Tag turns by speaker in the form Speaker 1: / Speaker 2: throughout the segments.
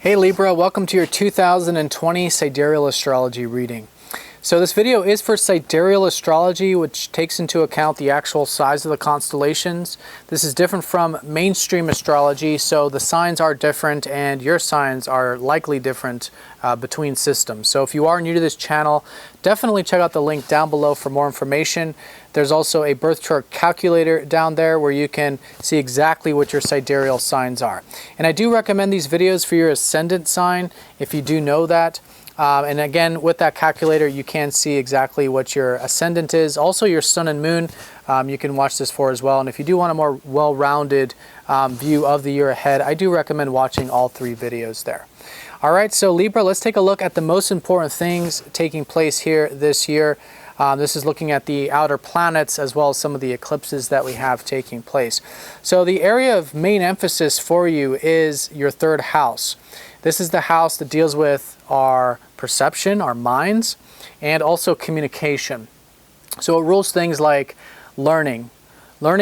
Speaker 1: Hey Libra, welcome to your 2020 Sidereal Astrology reading. So this video is for Sidereal Astrology, which takes into account the actual size of the constellations. This is different from mainstream astrology, so the signs are different and your signs are likely different between systems. So if you are new to this channel, definitely check out the link down below for more information. There's also a birth chart calculator down there where you can see exactly what your sidereal signs are. And I do recommend these videos for your ascendant sign if you do know that. And again, with that calculator, you can see exactly what your ascendant is. Also, your sun and moon, you can watch this for as well. And if you do want a more well-rounded view of the year ahead, I do recommend watching all three videos there. All right, so Libra, let's take a look at the most important things taking place here this year. This is looking at the outer planets as well as some of the eclipses that we have taking place. So the area of main emphasis for you is your third house. This is the house that deals with our perception, our minds, and also communication. So it rules things like learning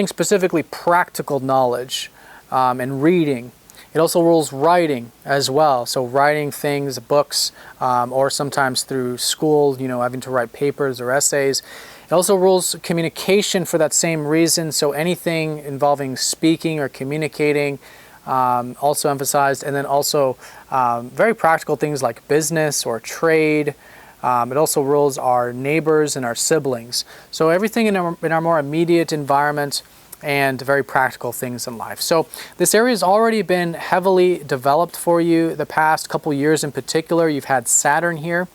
Speaker 1: specifically practical knowledge, and reading. It also rules writing as well. So writing things, books, or sometimes through school, having to write papers or essays. It also rules communication for that same reason. So anything involving speaking or communicating, also emphasized, and then also very practical things like business or trade. It also rules our neighbors and our siblings. So everything in our more immediate environment and very practical things in life. So this area has already been heavily developed for you the past couple years in particular. You've had Saturn here.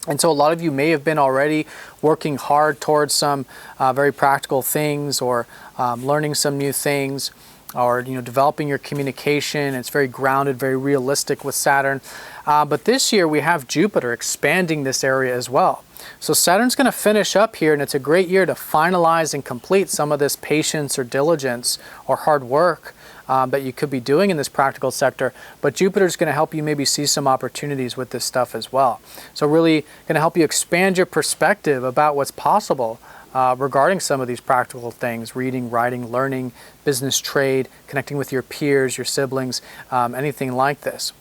Speaker 1: And so a lot of you may have been already working hard towards some very practical things or learning some new things, or developing your communication. It's very grounded, very realistic with Saturn. But this year we have Jupiter expanding this area as well. So Saturn's going to finish up here, and it's a great year to finalize and complete some of this patience or diligence or hard work that you could be doing in this practical sector. But Jupiter's going to help you maybe see some opportunities with this stuff as well. So really going to help you expand your perspective about what's possible regarding some of these practical things: reading, writing, learning, business, trade, connecting with your peers, your siblings, anything like this.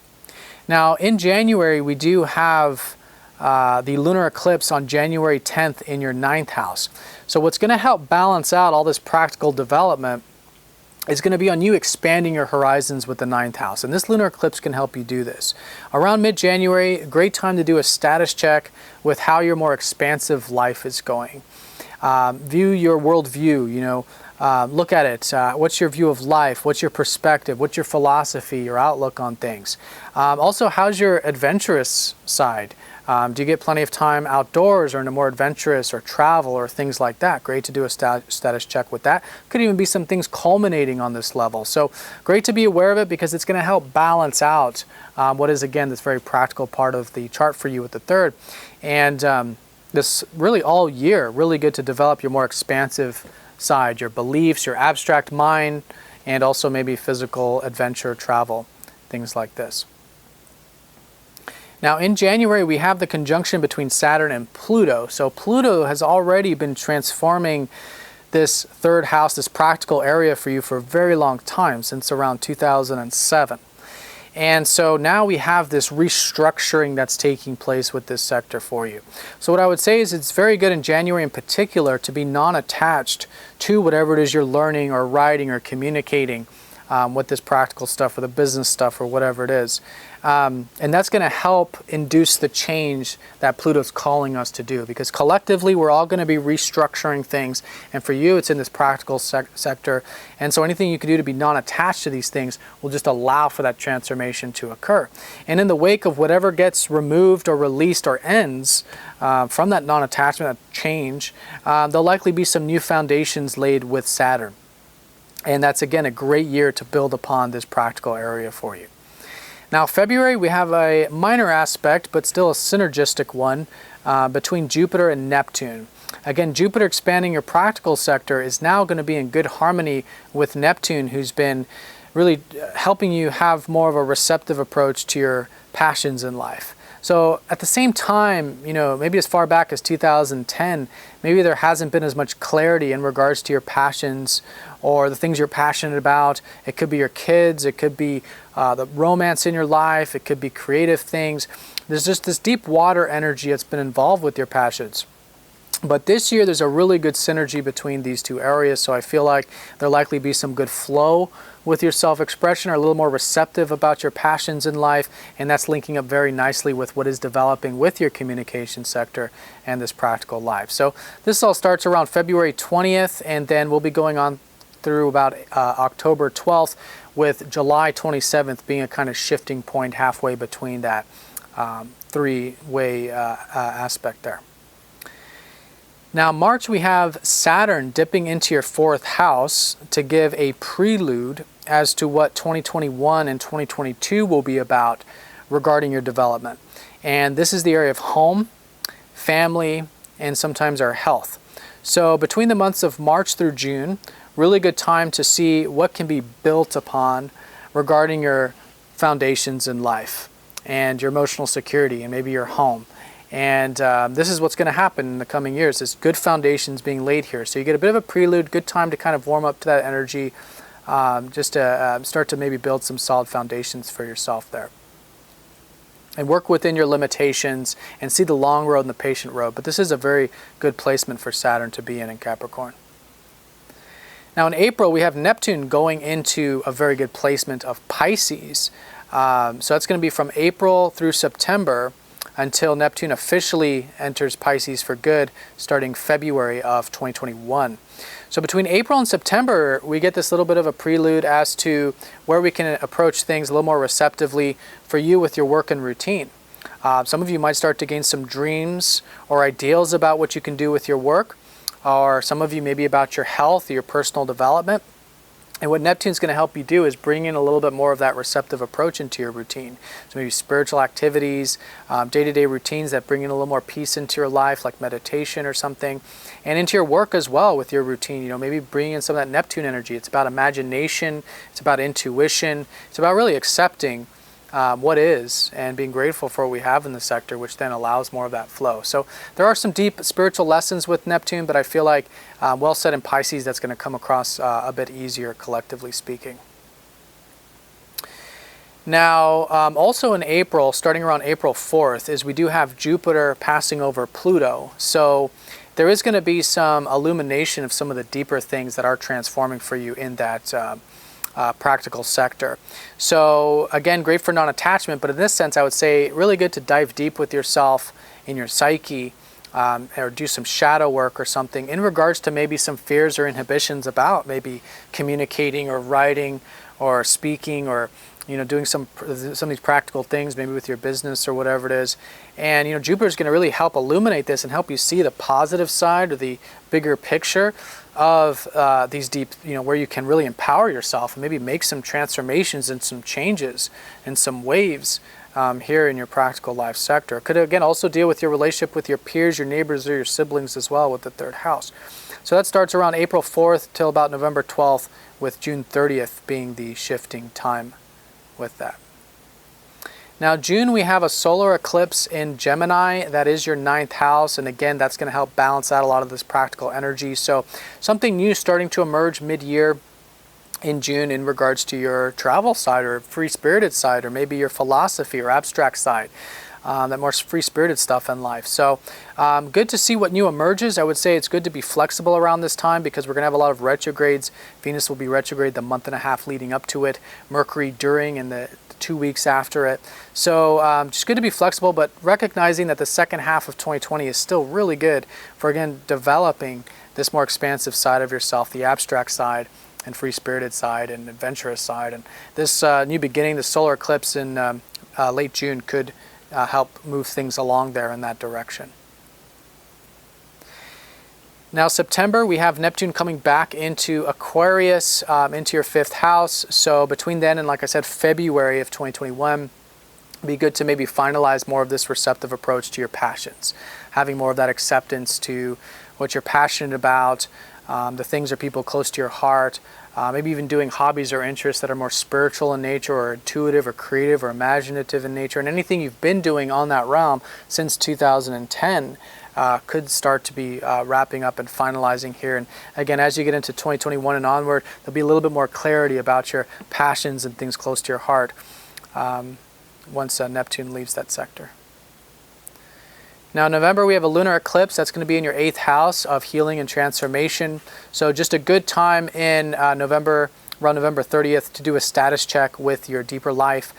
Speaker 1: Now in January we do have the lunar eclipse on January 10th in your 9th house. So what's going to help balance out all this practical development is going to be on you expanding your horizons with the 9th house. And this lunar eclipse can help you do this. Around mid-January, a great time to do a status check with how your more expansive life is going. View your worldview, look at it. What's your view of life? What's your perspective? What's your philosophy, your outlook on things? Also, how's your adventurous side? Do you get plenty of time outdoors or in a more adventurous or travel or things like that? Great to do a status check with that. Could even be some things culminating on this level. So great to be aware of it because it's going to help balance out what is, again, this very practical part of the chart for you with the third. And this really all year, really good to develop your more expansive side, your beliefs, your abstract mind, and also maybe physical adventure, travel, things like this. Now in January we have the conjunction between Saturn and Pluto. So Pluto has already been transforming this third house, this practical area for you for a very long time, since around 2007. And so now we have this restructuring that's taking place with this sector for you. So what I would say is it's very good in January in particular to be non-attached to whatever it is you're learning or writing or communicating with this practical stuff or the business stuff or whatever it is. And that's going to help induce the change that Pluto's calling us to do, because collectively we're all going to be restructuring things, and for you it's in this practical sector, and so anything you can do to be non-attached to these things will just allow for that transformation to occur. And in the wake of whatever gets removed or released or ends from that non-attachment, that change, there'll likely be some new foundations laid with Saturn. And that's, again, a great year to build upon this practical area for you. Now, February, we have a minor aspect, but still a synergistic one, between Jupiter and Neptune. Again, Jupiter expanding your practical sector is now going to be in good harmony with Neptune, who's been really helping you have more of a receptive approach to your passions in life. So at the same time, maybe as far back as 2010, maybe there hasn't been as much clarity in regards to your passions or the things you're passionate about. It could be your kids, it could be the romance in your life, it could be creative things. There's just this deep water energy that's been involved with your passions. But this year, there's a really good synergy between these two areas, so I feel like there'll likely be some good flow with your self-expression, or a little more receptive about your passions in life, and that's linking up very nicely with what is developing with your communication sector and this practical life. So this all starts around February 20th, and then we'll be going on through about October 12th, with July 27th being a kind of shifting point halfway between that three-way aspect there. Now, March, we have Saturn dipping into your 4th house to give a prelude as to what 2021 and 2022 will be about regarding your development. And this is the area of home, family, and sometimes our health. So between the months of March through June, really good time to see what can be built upon regarding your foundations in life and your emotional security and maybe your home. And this is what's going to happen in the coming years. There's good foundations being laid here. So you get a bit of a prelude, good time to kind of warm up to that energy, just to start to maybe build some solid foundations for yourself there. And work within your limitations and see the long road and the patient road. But this is a very good placement for Saturn to be in Capricorn. Now in April, we have Neptune going into a very good placement of Pisces. So that's going to be from April through September, until Neptune officially enters Pisces for good starting February of 2021. So between April and September, we get this little bit of a prelude as to where we can approach things a little more receptively for you with your work and routine. Some of you might start to gain some dreams or ideals about what you can do with your work, or some of you maybe about your health, your personal development. And what Neptune's going to help you do is bring in a little bit more of that receptive approach into your routine. So maybe spiritual activities, day-to-day routines that bring in a little more peace into your life, like meditation or something. And into your work as well with your routine. Maybe bring in some of that Neptune energy. It's about imagination. It's about intuition. It's about really accepting what is and being grateful for what we have in the sector, which then allows more of that flow. So there are some deep spiritual lessons with Neptune, but I feel like well set in Pisces, that's going to come across a bit easier, collectively speaking. Now, also in April, starting around April 4th, is we do have Jupiter passing over Pluto. So there is going to be some illumination of some of the deeper things that are transforming for you in that practical sector. So again, great for non-attachment, but in this sense, I would say really good to dive deep with yourself in your psyche, or do some shadow work or something in regards to maybe some fears or inhibitions about maybe communicating or writing or speaking, or doing some of these practical things, maybe with your business or whatever it is. And Jupiter is going to really help illuminate this and help you see the positive side or the bigger picture of these deep, where you can really empower yourself and maybe make some transformations and some changes and some waves here in your practical life sector. It could again also deal with your relationship with your peers, your neighbors, or your siblings as well with the 3rd house. So that starts around April 4th till about November 12th, with June 30th being the shifting time with that. Now June, we have a solar eclipse in Gemini. That is your 9th house, and again, that's going to help balance out a lot of this practical energy. So something new starting to emerge mid-year in June in regards to your travel side or free-spirited side, or maybe your philosophy or abstract side, that more free-spirited stuff in life. So good to see what new emerges. I would say it's good to be flexible around this time, because we're going to have a lot of retrogrades. Venus will be retrograde the month and a half leading up to it, Mercury during, and the 2 weeks after it. So just good to be flexible, but recognizing that the second half of 2020 is still really good for, again, developing this more expansive side of yourself, the abstract side and free-spirited side and adventurous side. And this new beginning, the solar eclipse in late June, could help move things along there in that direction. Now September, we have Neptune coming back into Aquarius, into your 5th house. So between then and, like I said, February of 2021, it'd be good to maybe finalize more of this receptive approach to your passions, having more of that acceptance to what you're passionate about, the things or people close to your heart, maybe even doing hobbies or interests that are more spiritual in nature or intuitive or creative or imaginative in nature. And anything you've been doing on that realm since 2010 could start to be wrapping up and finalizing here. And again, as you get into 2021 and onward, there'll be a little bit more clarity about your passions and things close to your heart once Neptune leaves that sector. Now in November we have a lunar eclipse that's going to be in your 8th house of healing and transformation. So just a good time in November, around November 30th, to do a status check with your deeper life.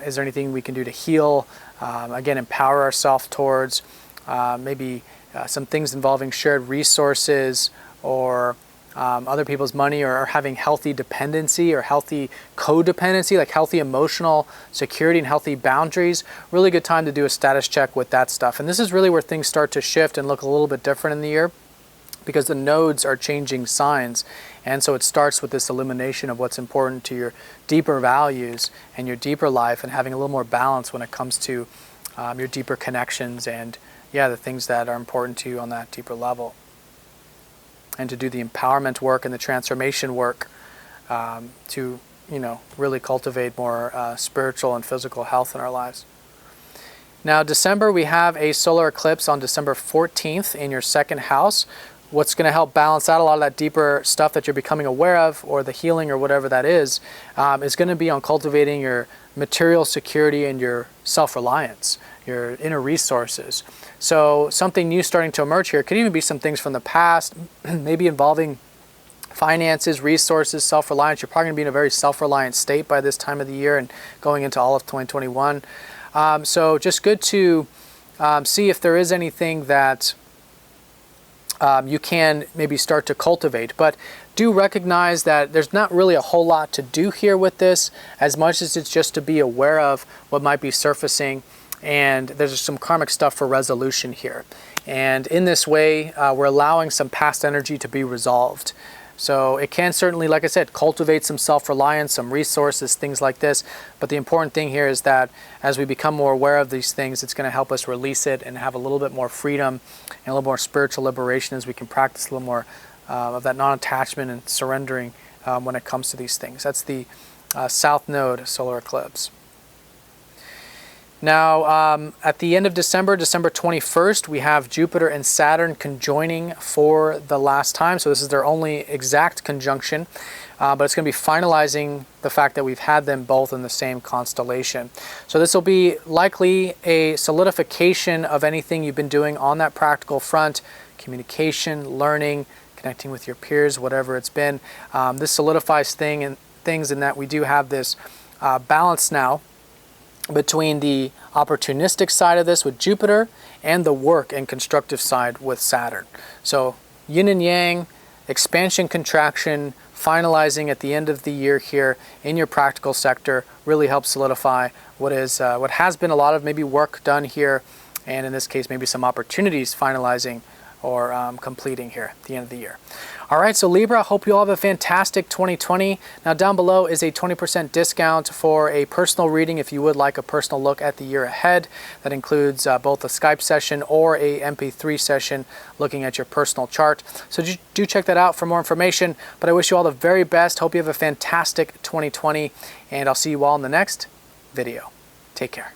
Speaker 1: Is there anything we can do to heal? Again, empower ourselves towards maybe some things involving shared resources or other people's money, or having healthy dependency or healthy codependency, like healthy emotional security and healthy boundaries. Really good time to do a status check with that stuff. And this is really where things start to shift and look a little bit different in the year, because the nodes are changing signs. And so it starts with this illumination of what's important to your deeper values and your deeper life, and having a little more balance when it comes to your deeper connections and the things that are important to you on that deeper level. And to do the empowerment work and the transformation work to, really cultivate more spiritual and physical health in our lives. Now, December, we have a solar eclipse on December 14th in your 2nd house. What's going to help balance out a lot of that deeper stuff that you're becoming aware of, or the healing or whatever that is going to be on cultivating your material security and your self-reliance, your inner resources. So something new starting to emerge here could even be some things from the past, maybe involving finances, resources, self-reliance. You're probably going to be in a very self-reliant state by this time of the year and going into all of 2021. So just good to see if there is anything that you can maybe start to cultivate. But do recognize that there's not really a whole lot to do here with this, as much as it's just to be aware of what might be surfacing. And there's some karmic stuff for resolution here. And in this way, we're allowing some past energy to be resolved. So it can certainly, like I said, cultivate some self-reliance, some resources, things like this. But the important thing here is that as we become more aware of these things, it's going to help us release it and have a little bit more freedom and a little more spiritual liberation, as we can practice a little more of that non-attachment and surrendering when it comes to these things. That's the South Node solar eclipse. Now, at the end of December, December 21st, we have Jupiter and Saturn conjoining for the last time. So this is their only exact conjunction, but it's going to be finalizing the fact that we've had them both in the same constellation. So this will be likely a solidification of anything you've been doing on that practical front: communication, learning, connecting with your peers, whatever it's been. This solidifies things in that we do have this balance now between the opportunistic side of this with Jupiter and the work and constructive side with Saturn. So yin and yang, expansion, contraction, finalizing at the end of the year here in your practical sector really helps solidify what has been a lot of maybe work done here, and in this case maybe some opportunities finalizing or completing here at the end of the year. All right, so Libra, hope you all have a fantastic 2020. Now down below is a 20% discount for a personal reading if you would like a personal look at the year ahead. That includes both a Skype session or a MP3 session looking at your personal chart. So do check that out for more information. But I wish you all the very best. Hope you have a fantastic 2020, and I'll see you all in the next video. Take care.